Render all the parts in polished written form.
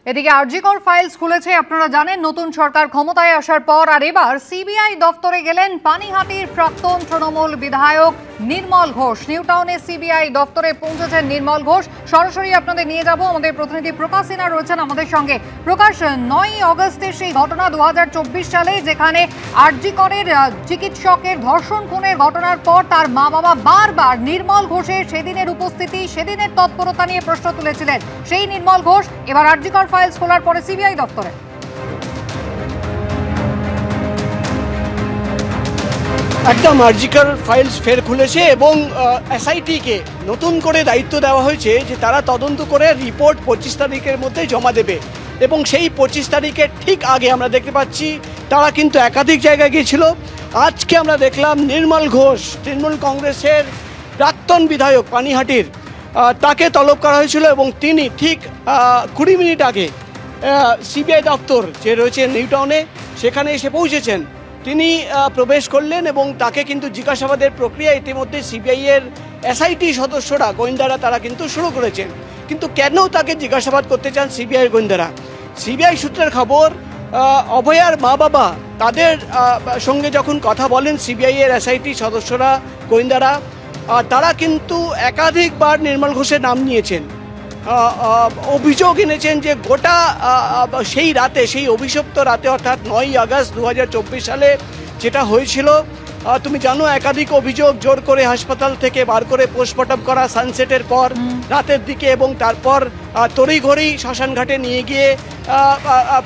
এদিকে আরজিকর ফাইলস খুলেছে। আপনারা জানেন নতুন সরকার ক্ষমতায় আসার পর আর এবার সিবিআই দফতরে গেলেন পানিহাটির প্রাক্তন তৃণমূল বিধায়ক নির্মল ঘোষ। নিউটাউনে সিবিআই দফতরে পৌঁছেছেন নির্মল ঘোষ। সরাসরি আপনাদের নিয়ে যাব, আমাদের প্রতিনিধি প্রকাশ সিনহা রয়েছেন আমাদের সঙ্গে। প্রকাশ, 9ই অগস্টের সেই ঘটনা 2024 সালে, যেখানে আরজিকরের চিকিৎসকের ধর্ষণ খুনের ঘটনার পর তার মা বাবা বারবার নির্মল ঘোষের সেদিনের উপস্থিতি, সেদিনের তৎপরতা নিয়ে প্রশ্ন তুলেছিলেন। সেই নির্মল ঘোষ এবার আরজিকর ফাইলস খোলার পরে সিবিআই দফতরে। একদম আরজিকর ফাইলস ফের খুলেছে এবং এসআইটি কে নতুন করে দায়িত্ব দেওয়া হয়েছে যে তারা তদন্ত করে রিপোর্ট 25 তারিখের মধ্যে জমা দেবে। এবং সেই 25 তারিখের ঠিক আগে আমরা দেখতে পাচ্ছি তারা কিন্তু একাধিক জায়গায় গিয়েছিল। আজকে আমরা দেখলাম নির্মল ঘোষ, তৃণমূল কংগ্রেসের প্রাক্তন বিধায়ক পানিহাটির, তাকে তলব করা হয়েছিল এবং তিনি ঠিক 20 মিনিট আগে সিবিআই দপ্তর যে রয়েছে নিউটাউনে সেখানে এসে পৌঁছেছেন। তিনি প্রবেশ করলেন এবং তাকে কিন্তু জিজ্ঞাসাবাদের প্রক্রিয়া ইতিমধ্যে সিবিআইয়ের এসআইটি সদস্যরা, গোয়েন্দারা তারা কিন্তু শুরু করেছেন। কিন্তু কেন তাকে জিজ্ঞাসাবাদ করতে চান সিবিআই গোয়েন্দারা? সিবিআই সূত্রের খবর, অভয়ার মা বাবা তাদের সঙ্গে যখন কথা বলেন সিবিআইয়ের এসআইটি সদস্যরা, গোয়েন্দারা, তারা কিন্তু একাধিকবার নির্মল ঘোষের নাম নিয়েছেন, অভিযোগ এনেছেন যে গোটা সেই রাতে, সেই অভিশপ্ত রাতে অর্থাৎ 9ই আগস্ট 2024 সালে যেটা হয়েছিল, তুমি জানো একাধিক অভিযোগ, জোর করে হাসপাতাল থেকে বার করে পোস্টমর্টম করা সানসেটের পর রাতের দিকে, এবং তারপর তড়িঘড়ি শ্মশানঘাটে নিয়ে গিয়ে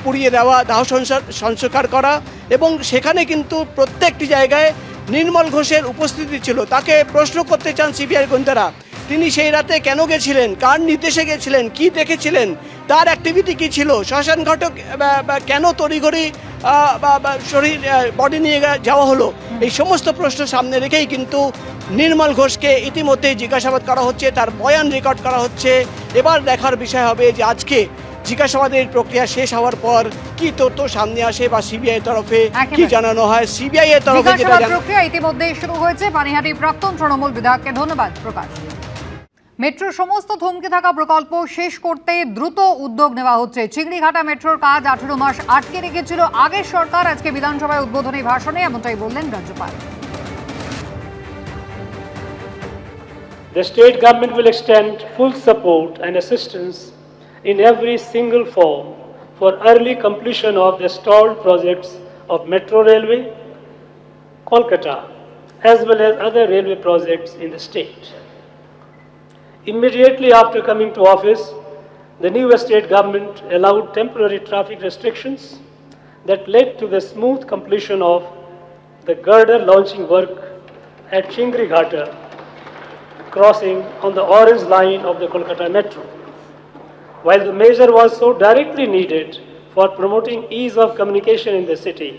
পুড়িয়ে দেওয়া, দাহ সংস্কার করা। এবং সেখানে কিন্তু প্রত্যেকটি জায়গায় নির্মল ঘোষের উপস্থিতি ছিল। তাকে প্রশ্ন করতে চান সিবিআই গোয়েন্দারা, তিনি সেই রাতে কেন গেছিলেন, কার নির্দেশে গেছিলেন, কি দেখেছিলেন, তার অ্যাক্টিভিটি কী ছিল, শ্মশান ঘাটে কেন তড়িঘড়ি শরীর বডি নিয়ে যাওয়া হলো, এই সমস্ত প্রশ্ন সামনে রেখেই কিন্তু নির্মল ঘোষকে ইতিমধ্যেই জিজ্ঞাসাবাদ করা হচ্ছে, তার বয়ান রেকর্ড করা হচ্ছে। এবার দেখার বিষয় হবে যে আজকে জিজ্ঞাসাবাদের প্রক্রিয়া শেষ হওয়ার পর কি তথ্য সামনে আসে বা সিবিআই তরফে কি জানানো হয়। সিবিআই এর তরফে জিজ্ঞাসাবাদ প্রক্রিয়া ইতিমধ্যেই শুরু হয়েছে। পানিহাটির প্রাক্তন তৃণমূল বিধায়ককে ধন্যবাদ প্রকাশ। মেট্রোর সমস্ত থমকে থাকা প্রকল্প শেষ করতে দ্রুত উদ্যোগ নেওয়া হচ্ছে। চিংড়িঘাটা মেট্রোর কাজ 18 মাস আটকে রেখেছিল আগের সরকার। আজকে বিধানসভায় উদ্বোধনী ভাষণে এমনটাই বললেন রাজ্যপাল। The state government will extend full support and assistance in every single form for early completion of the stalled projects of Metro Railway, Kolkata, as well as other railway projects in the state. Immediately after coming to office, the new state government allowed temporary traffic restrictions that led to the smooth completion of the girder launching work at Chingrighata crossing on the orange line of the Kolkata Metro. While the measure was so directly needed for promoting ease of communication in the city,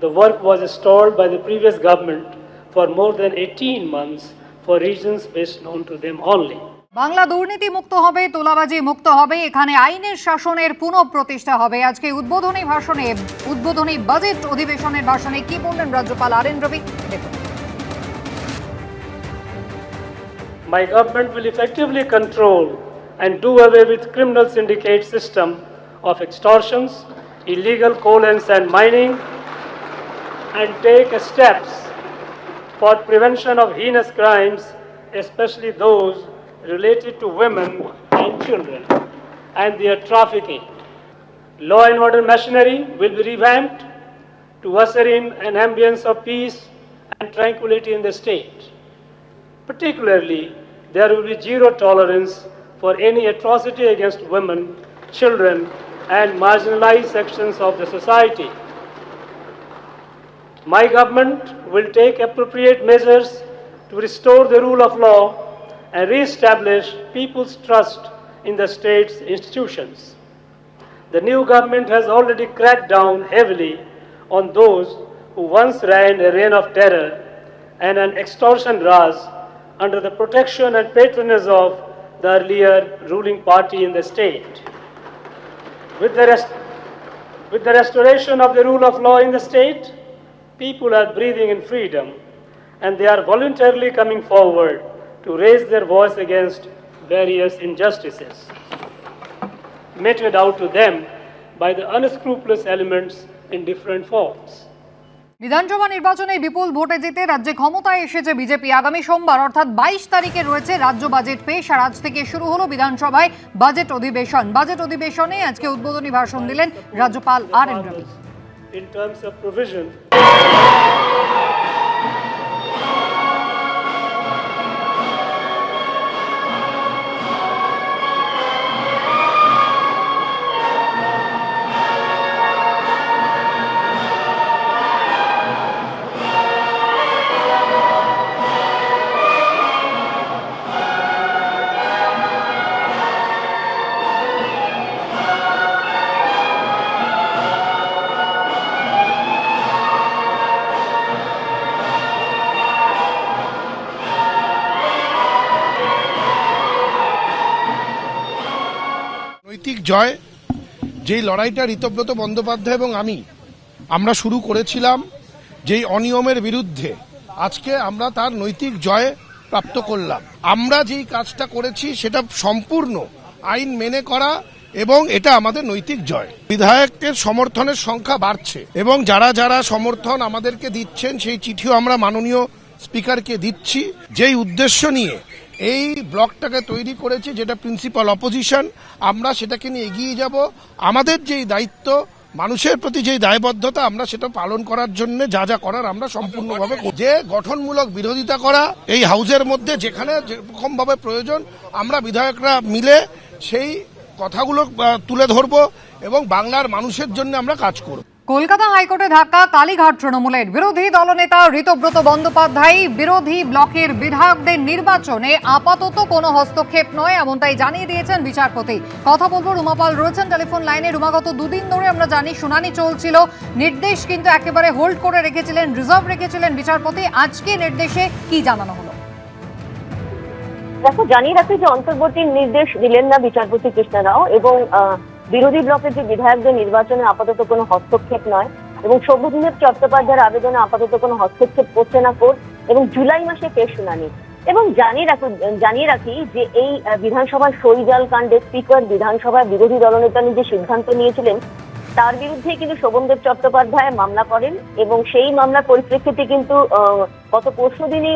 the work was stalled by the previous government for more than 18 months for reasons best known to them only. Bangla দুর্নীতি মুক্ত হবে, তোলাবাজি মুক্ত হবে, এখানে আইনের শাসনের পুনঃপ্রতিষ্ঠা হবে। আজকে উদ্বোধনী ভাষণে, উদ্বোধনী বাজেট অধিবেশনের ভাষণে কি বললেন রাজ্যপাল আর.এন. রবি, দেখুন। My government will effectively control and do away with criminal syndicate system of extortions, illegal coal and sand mining, and take steps for prevention of heinous crimes, especially those related to women and children and their trafficking. Law and order machinery will be revamped to usher in an ambience of peace and tranquility in the state. Particularly, there will be zero tolerance for any atrocity against women, children, and marginalized sections of the society. My government will take appropriate measures to restore the rule of law and re-establish people's trust in the state's institutions. The new government has already cracked down heavily on those who once ran a reign of terror and an extortion raj under the protection and patronage of the earlier ruling party in the state. With the restoration of the rule of law in the state, people are breathing in freedom and they are voluntarily coming forward to raise their voice against various injustices. meted out to them by the unscrupulous elements in different forms. বিধানসভা নির্বাচনে বিপুল ভোটে জিতে রাজ্যে ক্ষমতায় এসেছে BJP. আগামী সোমবার অর্থাৎ 22 তারিখে রয়েছে রাজ্য বাজেট পেশ, আর আজ থেকে শুরু হলো বিধানসভায় বাজেট অধিবেশন। বাজেট অধিবেশনে আজকে উদ্বোধনী ভাষণ দিলেন রাজ্যপাল আর.এন. রবি। In terms of provision, নৈতিক জয়, যেই লড়াইটা ঋতব্রত বন্দ্যোপাধ্যায় এবং আমরা শুরু করেছিলাম, যেই অনিয়মের বিরুদ্ধে, আজকে আমরা তার নৈতিক জয় প্রাপ্ত করলাম। আমরা যেই কাজটা করেছি সেটা সম্পূর্ণ আইন মেনে করা এবং এটা আমাদের নৈতিক জয়। বিধায়কের সমর্থনের সংখ্যা বাড়ছে এবং যারা যারা সমর্থন আমাদেরকে দিচ্ছেন সেই চিঠিও আমরা মাননীয় স্পিকারকে দিচ্ছি, যেই উদ্দেশ্য নিয়ে এই ব্লকটাকে তৈরি করেছি, যেটা প্রিন্সিপাল অপোজিশন, আমরা সেটাকে নিয়ে এগিয়ে যাব। আমাদের যেই দায়িত্ব, মানুষের প্রতি যেই দায়বদ্ধতা, আমরা সেটা পালন করার জন্য যা যা করার আমরা সম্পূর্ণভাবে যে গঠনমূলক বিরোধিতা করা এই হাউসের মধ্যে যেখানে যেরকম ভাবে প্রয়োজন আমরা বিধায়করা মিলে সেই কথাগুলো তুলে ধরবো এবং বাংলার মানুষের জন্য আমরা কাজ করব। কলকাতা হাইকোর্টে ধাক্কা কালীঘাট তৃণমূলের। বিরোধী দলনেতা ঋতব্রত বন্দ্যোপাধ্যায় বিরোধী ব্লকের বিধায়কদের নির্বাচনে আপাতত কোনো হস্তক্ষেপ নয়, এমনটাই জানিয়ে দিয়েছেন বিচারপতি। কথা বলবো, রুমাপাল রয়েছেন টেলিফোন লাইনে। রুমাগত দুদিন ধরে আমরা জানি শুনানি চলছিল, নির্দেশ কিন্তু একেবারে হোল্ড করে রেখেছিলেন, রিজার্ভ রেখেছিলেন বিচারপতি। আজকে নির্দেশে কি জানানো হলো? দেখো, জানিয়ে রাখি যে অন্তর্বর্তী নির্দেশ দিলেন না বিচারপতি কৃষ্ণা রাও এবং বিরোধী ব্লকের যে বিধায়কদের নির্বাচনে আপাতত কোনো হস্তক্ষেপ নয় এবং সৌম্যজিৎ চট্টোপাধ্যায়ের আবেদনে আপাতত কোনো হস্তক্ষেপ করছে না কোর্ট এবং জুলাই মাসে পেশ শুনানি। এবং জানিয়ে রাখি যে এই বিধানসভার সইজাল কাণ্ডে স্পিকার বিধানসভায় বিরোধী দলনেতা যে সিদ্ধান্ত নিয়েছিলেন তার বিরুদ্ধে কিন্তু শোভনদেব চট্টোপাধ্যায় মামলা করেন এবং সেই মামলার পরিপ্রেক্ষিতে কিন্তু গত পরশু দিনই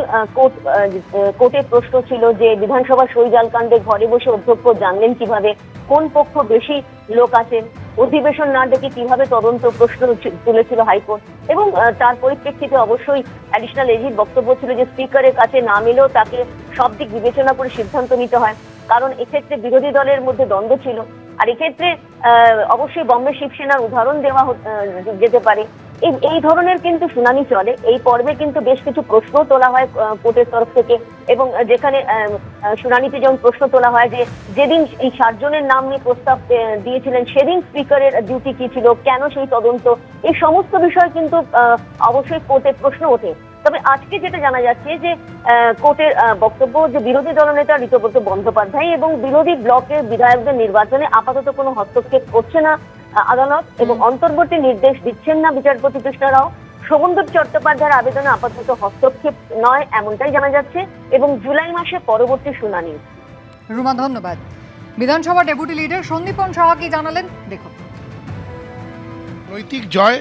কোর্টের প্রশ্ন ছিল যে বিধানসভা সইজাল কাণ্ডে ঘরে বসে অধ্যক্ষ জানলেন কিভাবে, কোন পক্ষ বেশি লোক আছেন, অধিবেশন না ডেকে কিভাবে তদন্ত, প্রশ্ন তুলেছিল হাইকোর্ট। এবং তার পরিপ্রেক্ষিতে অবশ্যই অ্যাডিশনাল এজির বক্তব্য ছিল যে স্পিকারের কাছে না মিলেও তাকে সব দিক বিবেচনা করে সিদ্ধান্ত নিতে হয়, কারণ এক্ষেত্রে বিরোধী দলের মধ্যে দ্বন্দ্ব ছিল। আর এক্ষেত্রে অবশ্যই বম্বে শিবসেনার উদাহরণ দেওয়া যেতে পারে। এই ধরনের কিন্তু শুনানি চলে। এই পর্বে কিন্তু বেশ কিছু প্রশ্ন তোলা হয় কোর্টের তরফ থেকে এবং যেখানে শুনানিতে যেমন প্রশ্ন তোলা হয় যে যেদিন এই 7 জনের নাম নিয়ে প্রস্তাব দিয়েছিলেন সেদিন স্পিকারের ডিউটি কি ছিল, কেন সেই তদন্ত, এই সমস্ত বিষয় কিন্তু অবশ্যই কোর্টের প্রশ্ন ওঠে। তবে আজকে যেটা জানা যাচ্ছে যে কোর্টের বক্তব্য যে বিরোধী দলনেতা ঋতব্রত বন্দ্যোপাধ্যায় এবং বিরোধী ব্লকের বিধায়কদের নির্বাচনে আপাতত কোনো হস্তক্ষেপ করছে না আদালত এবং অন্তর্বর্তী নির্দেশ দিচ্ছেন না বিচারপতি কৃষ্ণা রাও। শোভনদেব চট্টোপাধ্যায়ের আবেদনে আপাতত হস্তক্ষেপ নয় এমনটাই জানা যাচ্ছে এবং জুলাই মাসে পরবর্তী শুনানি। রুমা, ধন্যবাদ। বিধানসভা ডেপুটি লিডার সন্দীপন সাহা কি জানালেন দেখুন। নৈতিক জয়,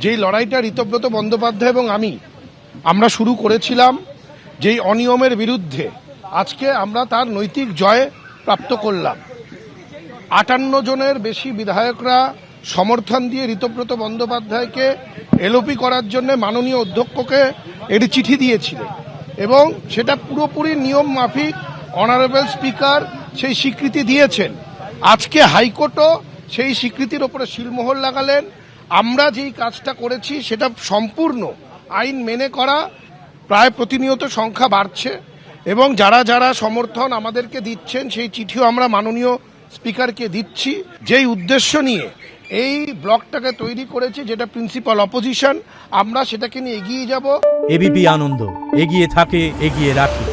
যেই লড়াইটা ঋতব্রত বন্দ্যোপাধ্যায় এবং আমরা শুরু করেছিলাম, যেই অনিয়মের বিরুদ্ধে, আজকে আমরা তার নৈতিক জয় প্রাপ্ত করলাম। 58 জনের বেশি বিধায়করা সমর্থন দিয়ে ঋতব্রত বন্দ্যোপাধ্যায়কে এলওপি করার জন্য মাননীয় অধ্যক্ষকে একটি চিঠি দিয়েছিলেন এবং সেটা পুরোপুরি নিয়ম মাফিক অনারেবল স্পিকার সেই স্বীকৃতি দিয়েছেন। আজকে হাইকোর্টও সেই স্বীকৃতির ওপরে সিলমোহর লাগালেন। আমরা যেই কাজটা করেছি সেটা সম্পূর্ণ আইন মেনে করা, প্রায় প্রতিনিয়ত সংখ্যা বাড়ছে এবং যারা যারা সমর্থন আমাদেরকে দিচ্ছেন সেই চিঠিও আমরা মাননীয় স্পিকারকে দিচ্ছি, যেই উদ্দেশ্য নিয়ে এই ব্লকটাকে তৈরি করেছি, যেটা প্রিন্সিপাল অপোজিশন, আমরা সেটাকে নিয়ে এগিয়ে যাব। এবিপি আনন্দ, এগিয়ে থাকে, এগিয়ে রাখে।